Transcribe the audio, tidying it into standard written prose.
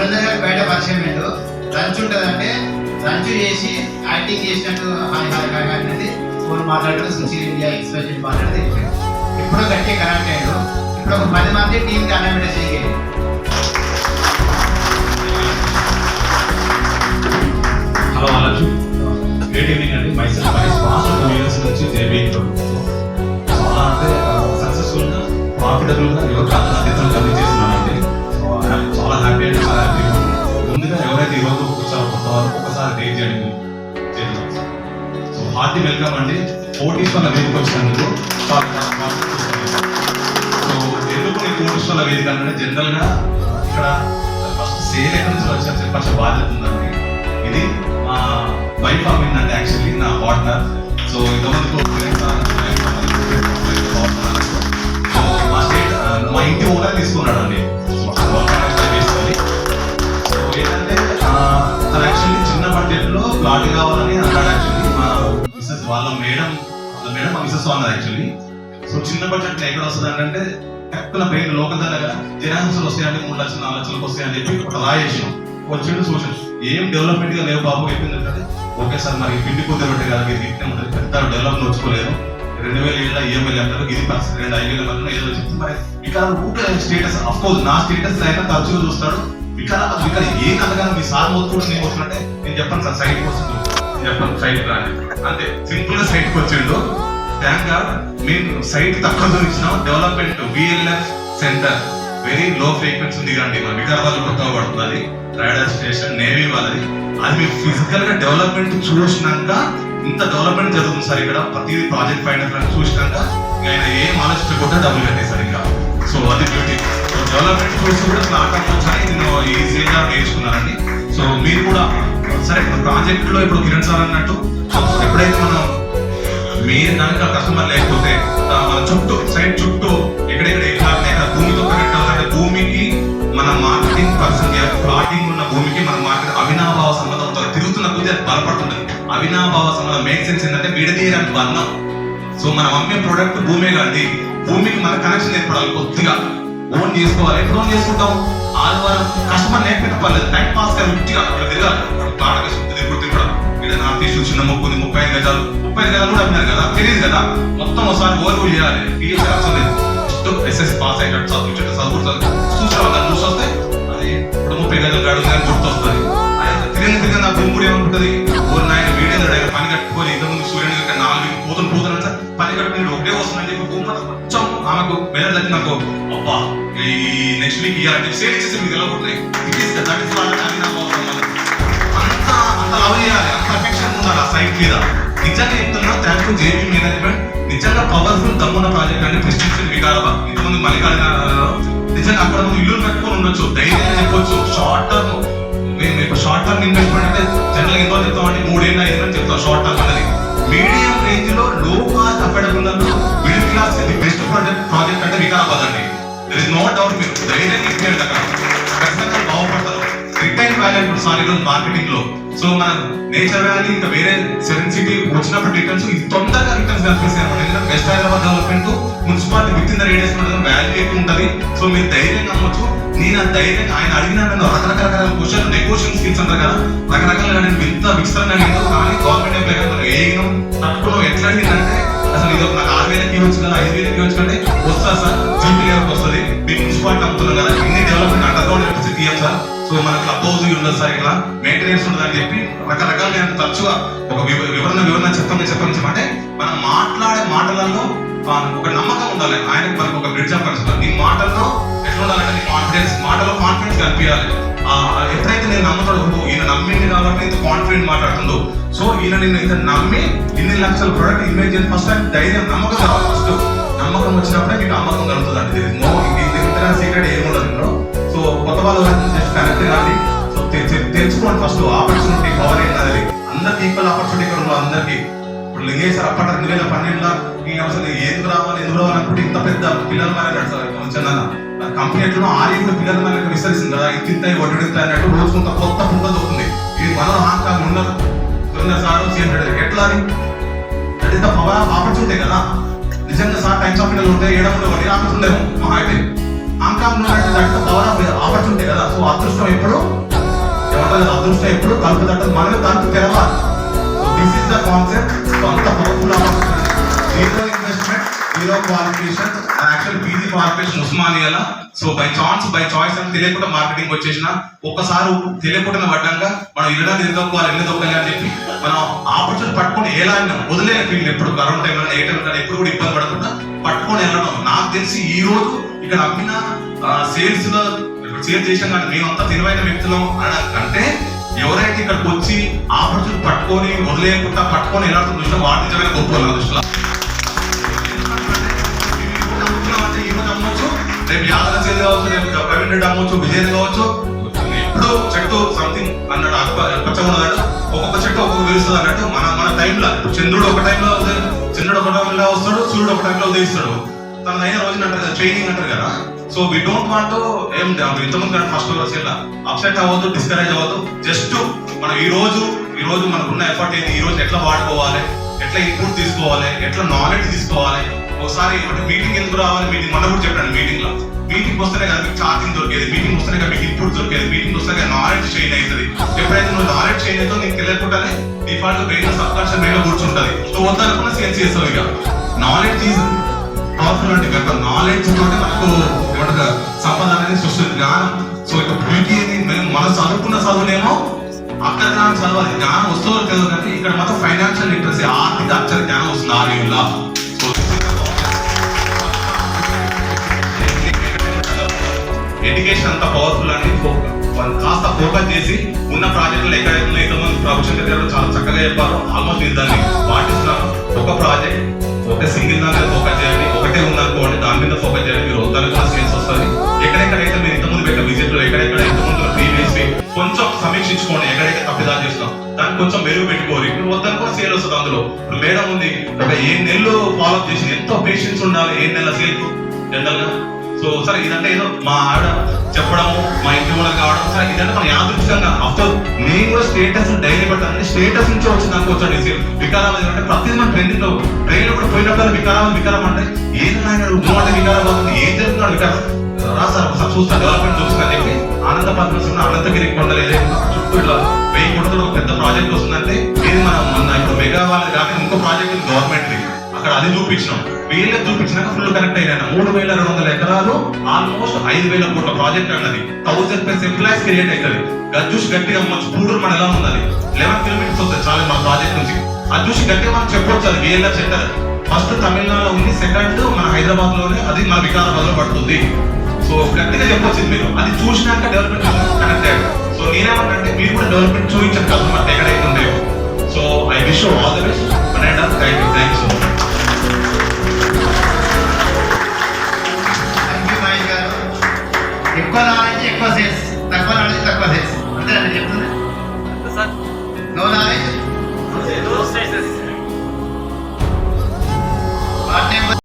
యుగంధర్ గారు బయట పరిచయం ఏంటో లంచ్ ఉంటుందంటే లంచ్ చేసి యాక్టింగ్ చేసినట్టు హాయ్ హాయ్ హాయ్ అనేది ఫోన్ మాట్లాడడం సుశీల్ ఇండియా ఎక్స్ప్రెషన్ మాట్లాడితే ఇప్పుడు గట్టి కనెక్ట్ అయ్యాడు. ఇప్పుడు ఒక 10 మంది టీంకి అన్నమాట చేయగలి. హలో అలజు, గ్రేట్ ఈవినింగ్ అండి. మైసెల్ఫ్ మహేష్ పాస్ట్ 2 years నుంచి జేబీ చాలా అంటే సక్సెస్ఫుల్గా ప్రాఫిటబుల్గా యువత ఇతరులు కమిటీ చేస్తున్నానండి. చాలా హ్యాపీ అండి, చాలా హ్యాపీ. ముందుగా ఎవరైతే ఈరోజు వచ్చారో కొత్త వారు ఒకసారి డేట్ చేయండి చేద్దాం. సో హార్టీ వెల్కమ్ అండి. 40s వల్ల వేదిక వచ్చినందుకు సో ఎందుకు ఈ 40s వల్ల వేదిక అంటే జనరల్గా ఇక్కడ ఫస్ట్ సేల్ ఎక్కడి నుంచి వచ్చారు చెప్పాల్సిన బాధ్యత ఉందండి. ఇది మా వైఫ్ అమ్మిందండి, యాక్చువల్లీ నా పార్ట్నర్. సో ఇంతమందికి మా స్టేట్ మా ఇంటి ఓనర్ తీసుకున్నాడు అండి. సో ఏంటంటే తను యాక్చువల్లీ చిన్న బడ్జెట్లో ప్లాట్ కావాలని అన్నాడు. యాక్చువల్లీ మా మిసెస్ వాళ్ళ మేడం మా మిసెస్ అన్నది యాక్చువల్లీ. సో చిన్న బడ్జెట్ ఎక్కడ వస్తుంది అంటే ఎక్కడ పెయిన్ లోకల్ దగ్గర జనాంశాలు వస్తాయండి, 3 లక్షలు 4 లక్షలకు వస్తాయని చెప్పి ఒక రాయేసాం. వచ్చిండు సోషల్ ఏం డెవలప్మెంట్ గా లేవు బాబు. చెప్పిందంటే ఓకే సార్ మరి పిండి కుదిరి పెట్టి కదా ఇది ఇట్టే ఉంటుంది, పెద్ద డెవలప్మెంట్ వచ్చుకోలేదు. 2000 EML అంటారు, ఇది పరిస్థితి 2 5,000 ఏదో చెప్తే మరి ఇక్కడ ఊకే స్టేటస్ అఫ్ కోర్స్ నా స్టేటస్ అయినా తరచుగా చూస్తాడు. ఇక్కడ ఏ కథగా మీ సార్ మొత్తుకుంటే నేను వస్తున్నట్టే నేను చెప్పాను సార్ సైడ్కి వస్తుంది, నేను చెప్పాను సైడ్ రాని అంతే సింపుల్ గా సైడ్కి వచ్చిండు. థ్యాంక్ గాడ్ మేము సైట్ తక్కువ చూపించినాం. Development VLF centre very low frequency ఉంది కండి మన వికారాబాద్ కొత్తగా పడుతుంది. రైడర్ స్టేషన్ నేవీ వాళ్ళది. అది మీరు ఫిజికల్ గా డెవలప్మెంట్ చూసినాక ఇంత డెవలప్మెంట్ జరుగుతుంది సార్. ఇక్కడ ప్రతి ప్రాజెక్ట్ ఫైనాన్స్ చూసినాక ఆయన ఏం ఆలోచించకుండా డబ్బులు కట్టేసారు ఇంకా. సో అది బ్యూటీ. సో డెవలప్మెంట్ చూసి కూడా స్లాట్ వచ్చాయి నేను ఈజీగా నేర్చుకున్నానండి. సో మీరు కూడా సరే ప్రాజెక్ట్ లో ఇప్పుడు కిరణ్ సార్ అన్నట్టు ఎప్పుడైతే మనం మీరు కనుక కస్టమర్ లేకపోతే మన చుట్టూ సైడ్ చుట్టూ ఎక్కడెక్కడ భూమితో కనెక్ట్ అవుతుంటే భూమికి మన మార్కెటింగ్ పర్సన్ ప్లాటింగ్ ఉన్న భూమికి మన మార్కెట్ అవినాభావ సంబంధం ఉంటుంది. తిరుగుతున్న కొద్ది అది బలపడుతుంది. అవినాభావ సంబంధం మేక్ సెన్స్ ఏంటంటే విడదీయడానికి బంధం. సో మనం అమ్మే ప్రోడక్ట్ భూమే కాదు, భూమికి మన కనెక్షన్ ఏర్పడాలి. కొద్దిగా ఓన్ చేసుకోవాలి. ఎప్పుడు ఓన్ చేసుకుంటాం? ఆదివారం కస్టమర్ లేకపోతే పర్లేదు, టైం పాస్ గా ముట్టిగా తిరగాలి. పాడక తిరుగుతాం. ఇక్కడ నా తీసుకు చిన్న మొక్కు 35 గజాలు కూడా అమ్మినారు కదా, తెలియదు కదా. మొత్తం ఒకసారి ఓవర్ చేయాలి. SS పాస్ అయినట్టు చదువు చూసావా చూసి వస్తే అది ఇప్పుడు 30 గజాలు గడుగుదని గుర్తొస్తుంది. తిరిగి నా భూమి కూడా ఏమనుకుంటుంది, ఊరు నాయన వీడేంద్ర పని కట్టుకొని ఇంతకుముందు సూర్యుని 4 పోతున్నా సార్ పని కట్టుకుని ఒకటే వస్తుందని చెప్పి భూమి కొంచెం ఆమెకు బెదర్ తగ్గి నాకు అబ్బా ఈ నెక్స్ట్ వీక్ ఇవ్వాలంటే సేల్ ఇచ్చేసి మీకు ఎలా కొట్టాయి. అంత లవ్ చేయాలి, అంత అఫెక్షన్ ఉండాలి ఆ సైట్ మీద. నిజంగా చెప్తున్నా థ్యాంక్ యూ జేబీ మేనేజ్మెంట్. నిజంగా పవర్ఫుల్ దమ్మున్న ప్రాజెక్ట్ అంటే ప్రెస్టిజియస్ వికారాబాద్. ఇంతకుముందు మల్లికార్జున నిజంగా అక్కడ ముందు ఇల్లు కట్టుకొని ఉండొచ్చు, ధైర్యంగా చెప్పొచ్చు. షార్ట్ టర్మ్ మేము షార్ట్ టర్మ్ ఇన్వెస్ట్మెంట్ అంటే జనరల్ ఎంతో చెప్తామంటే 3 ఏళ్ళు 5 ఏళ్ళు చెప్తాం షార్ట్ టర్మ్ అనేది. మీడియం రేంజ్ లో low cost affordable middle class best project అంటే వికారాబాద్ అండి. There is no doubt. మీరు ధైర్యంగా ఇచ్చేయండి, అక్కడ ఖచ్చితంగా బాగుపడతారు. రిటైన్ వాల్యూ ఇప్పుడు సార్ ఈరోజు మార్కెటింగ్ లో. సో మన నేచర్ వ్యాలీ ఇంకా వేరే 7 సిటీ వచ్చినప్పుడు రిటర్న్స్ ఇది తొందరగా రిటర్న్స్ కనిపిస్తాయి అనమాట. ఎందుకంటే west Hyderabad development municipality with in the radius value ఎక్కువ ఉంటుంది. సో మీరు ధైర్యంగా అమ్మొచ్చు. నేను ఆ ధైర్యంగా ఆయన అడిగిన రకరకాల క్వశ్చన్ నెగోషియేషన్ స్కిల్స్ అంటారు కదా, రకరకాలుగా నేను ఇంత విస్తరణ అడిగినా కానీ గవర్నమెంట్ ఎంప్లాయ్ మనం ఏగినాం తట్టుకున్నాం. ఎట్లా అడిగిందంటే అసలు ఇది నాకు 6,000కి ఇవ్వచ్చు కదా, 5,000కి ఇవ్వచ్చు కంటే వస్తా సార్ జీపీ లెవెల్కి వస్తుంది. మీరు మున్సిపాలిటీ అమ్ముతున్నాం కదా, ఇన్ని డెవలప్మెంట్ అండర్ గ్రౌండ్ ఎలక్ట్రిసిటీ ఇవ్వం సార్. సో మన క్లబ్ హౌస్ ఉండదు సార్, ఇక్కడ మెయింటెనెన్స్ ఉండదు అని చెప్పి రకరకాలుగా తరచుగా ఒక వివరణ చెప్పంటే మనం మాట్లాడే మాటలలో ఒక నమ్మకం ఉండాలి. ఆయనకు మనకు ఒక బ్రిడ్జ్ ఆఫ్ కన్సెప్ట్. నీ మాటల్లో ఎట్లా ఉండాలంటే నీ కాన్ఫిడెన్స్, మాటలో కాన్ఫిడెన్స్ కనిపించాలి. ఎప్పుడైతే నేను నమ్ముతాడు ఈయన నమ్మింది కాబట్టి ఇంత కాన్ఫిడెంట్ మాట్లాడుతుందో, సో ఈయన నిన్ను ఇంత నమ్మి ఇన్ని లక్షల ప్రోడక్ట్ ఇన్వెస్ట్ చేసి ఫస్ట్ టైం ధైర్యం నమ్మకం రావాలి. ఫస్ట్ నమ్మకం వచ్చినప్పుడే మీకు అమ్మకం కలుగుతుంది అండి. నో ఇంత సీక్రెట్ ఏముండదు ఇందులో. సో కొత్త వాళ్ళు జస్ట్ కనెక్ట్ కాదు. సో తెలుసుకోండి ఫస్ట్ ఆపర్చునిటీ పవర్ ఏంటది. అందరికి ఈక్వల్ ఆపర్చునిటీ ఇక్కడ ఉన్న అందరికి. ఇప్పుడు లింగేశ్వర అప్పటి 2012లో నేను అసలు ఎందుకు రావాలి అనుకుంటే ఇంత పెద్ద పిల్లల మేనేజ్ సార్ కంపెనీ ఎట్లా 6 పిల్లల మేనేజ్ విస్తరిస్తుంది కదా, ఇంత ఒడ్డు అన్నట్టు రోజు కొత్త పుంట దొరుకుతుంది. ఇది మనం హాంకాంగ్ ఉండదు సార్ ఎట్లా అది that is the power of opportunity కదా. నిజంగా సార్ టైమ్స్ ఆఫ్ ఇండియాలో ఉంటే 7 ఆపర్చునిటీ ఉండేమో మా అయితే Hong Kong that is the power of opportunity కదా. సో అదృష్టం ఎప్పుడు ఏమంటారు కదా, అదృష్టం ఎప్పుడు తలుపు తట్టదు, మనమే తలుపు తెరవాలి. So this is the concept. So అంత powerful opportunity, zero investment, zero qualification. Actual PG qualification ఉస్మానియాలో. సో బై చాయిస్ అని తెలియకుండా మార్కెటింగ్ వచ్చేసిన, ఒక్కసారి తెలియకుండా పడ్డాక మనం ఇళ్ళ నిలదొక్కోవాలి, ఎన్ని దొక్కాలి అని చెప్పి మనం ఆపర్చునిటీ పట్టుకొని ఎలా వదిలేని ఫీల్డ్ ఎప్పుడు కరోనా టైంలో ఏ టైంలో ఎప్పుడు కూడా ఇబ్బంది పడకుండా పట్టుకొని వెళ్ళడం. నాకు తెలిసి ఈ రోజు ఇక్కడ అమ్మిన సేల్స్ లో సేల్ చేసాం కానీ మేమంతా తెలివైన వ్యక్తులం అంటే ఎవరైతే ఇక్కడికి వచ్చి ఆపర్చునిటీ పట్టుకొని వదిలేయకుండా పట్టుకొని వెళ్ళాల్సిన దృష్టిలో వాటి నిజమైన గొప్ప నా దృష్టిలో. ఈ రోజు అమ్మొచ్చు, రేపు యాదవ చేతి కావచ్చు, రేపు ప్రవీణ్ రెడ్డి అమ్మొచ్చు, విజయ్ కావచ్చు. ఇప్పుడు చెట్టు సంథింగ్ అన్నాడు, పచ్చగా ఉన్నట్టు ఒక్కొక్క చెట్టు ఒక్కొక్క విరుస్తుంది అన్నట్టు మన టైంలో చంద్రుడు ఒక టైంలో వస్తాడు, సూర్యుడు ఒక టైంలో ఉదయిస్తాడు. తన అయిన రోజున అంటారు కదా, ట్రైనింగ్ అంటారు కదా. సో వీ డోంట్ వాంట్ ఏం ఇంతకుముందు కానీ ఫస్ట్ ఇలా అప్సెట్ అవ్వద్దు, డిస్కరేజ్ అవ్వద్దు. జస్ట్ మనం ఈ రోజు మనకున్న ఎఫర్ట్ ఏంటి, ఈ రోజు ఎట్లా వాడుకోవాలి, ఎట్లా ఇన్పుట్ తీసుకోవాలి, ఎట్లా నాలెడ్జ్ తీసుకోవాలి. ఒకసారి మీటింగ్ ఎందుకు రావాలి, మీటింగ్ మొన్న కూడా చెప్పాను, మీటింగ్ వస్తేనే కదా మీకు ఛార్జింగ్ దొరికేది, మీటింగ్ వస్తేనే కదా మీకు ఇన్పుట్ దొరికేది, మీటింగ్ వస్తేనే కదా నాలెడ్జ్ చేంజ్ అవుతుంది. ఎప్పుడైతే నువ్వు నాలెడ్జ్ చేంజ్ అవుతుందో నీకు తెలియకుండానే default brain sub conscious brain లో కూర్చుంటుంది. సో వద్దనుకున్న సేల్స్ చేస్తావు. ఇక నాలెడ్జ్ ఈజ్ పవర్ఫుల్ అంటే కనుక నాలెడ్జ్ తోటి మనకు ఏమంటారు సంపద అనేది సృష్టి జ్ఞానం. సో ఇక బ్యూటీ మేము మనం చదువుకున్న చదువునేమో అక్షర జ్ఞానం చదవాలి, జ్ఞానం వస్తువులు తెలియదు కానీ ఇక్కడ మాత్రం ఫైనాన్షియల్ లిటరసీ, ఆర్థిక అక్షర జ్ఞానం వస్తుంది ఆర్యుల్లా. ఎడ్యుకేషన్ అంత పవర్ఫుల్ అని కాస్త ఫోకస్ చేసి ఉన్న ప్రాజెక్టులు ఎక్కడైతే ఇంతమంది ప్రొఫెషన్ దగ్గర చాలా చక్కగా చెప్పారు. ఆల్మోస్ట్ నేను దాన్ని పాటిస్తున్నాను. ఒక ప్రాజెక్ట్ ఒక సింగిల్ దాని మీద ఫోకస్ చేయండి, ఒకటే ఉందనుకోండి దాని మీద ఫోకస్ చేయండి, మీరు వద్దరు కూడా సేల్స్ వస్తుంది. ఎక్కడెక్కడైతే మీరు ఇంతకుముందు పెట్టిన విజిట్ లో ఎక్కడెక్కడ ఇంతకుముందు ప్రీవియస్ కొంచెం సమీక్షించుకోండి, ఎక్కడైతే తప్పిదాలు చేస్తాం దాన్ని కొంచెం మెరుగు పెట్టుకోవాలి. మీరు వద్దరు కూడా సేల్ వస్తుంది. అందులో ఇప్పుడు మేడం ఉంది, ఒక 7 నెలలు ఫాలో అప్ చేసి ఎంతో పేషెన్స్ ఉండాలి 7 నెలల సేల్ జనరల్ గా. సో సరే ఇదంటే ఏదో మా ఆవిడ చెప్పడము, మా ఇంటి వాళ్ళకి కావడం, సరే ఇదంటే మనం యాదృచ్ఛికంగా ఆఫ్టర్ నేను కూడా స్టేటస్ డైలీ పెట్టాను, స్టేటస్ నుంచి వచ్చింది అనుకో వచ్చాడు. వికారాబాద్ అంటే ప్రతి మన ట్రైన్ లో కూడా పోయినప్పుడు వికారం అంటే ఏది నాయన అంటే వికారాబాద్ ఏం జరుగుతున్నాడు వికారం రాసారు ఒకసారి చూస్తా డెవలప్మెంట్ చూస్తుందని చెప్పి ఆనంద పద్మశ్రీ అనంతగిరి కొండలేదు చుట్టూ ఇట్లా 1000 కోట్లతో ఒక పెద్ద ప్రాజెక్ట్ వస్తుందంటే ఇది మనం ఇప్పుడు మెగా వాళ్ళది కాక ఇంకో ప్రాజెక్ట్ గవర్నమెంట్ అక్కడ అది చూపించినాం. వీళ్ళకి చూపించినాక ఫుల్ కనెక్ట్ అయినా 3200 ఎకరాలు ఆల్మోస్ట్ 5000 కోట్ల ప్రాజెక్ట్ అన్నది 1000+ ఎంప్లాయీస్ క్రియేట్ అవుతుంది. అది చూసి గట్టిగా మంచి పూడూరు మన ఎలా ఉన్నది 11 కిలోమీటర్స్ వస్తుంది చాలా మన ప్రాజెక్ట్ నుంచి. అది చూసి గట్టిగా మనం చెప్పొచ్చు అది వీళ్ళ సెంటర్ ఫస్ట్ తమిళనాడులో ఉంది, సెకండ్ మన హైదరాబాద్ లోనే, అది మన వికారాబాద్ లో పడుతుంది. సో గట్టిగా చెప్పొచ్చు మీరు. అది చూసినాక డెవలప్మెంట్ కనెక్ట్ అయ్యారు. సో నేనేమంటే మీరు కూడా డెవలప్మెంట్ చూపించారు కస్టమర్ ఎక్కడైతే ఉండేవో. So I wish you all the best. Thank you so much. ఎక్కువ నాలెడ్జ్ ఎక్కువ సేల్స్, తక్కువ నాలెడ్జ్ తక్కువ సేల్స్, అంతే అని చెప్తుంది సార్.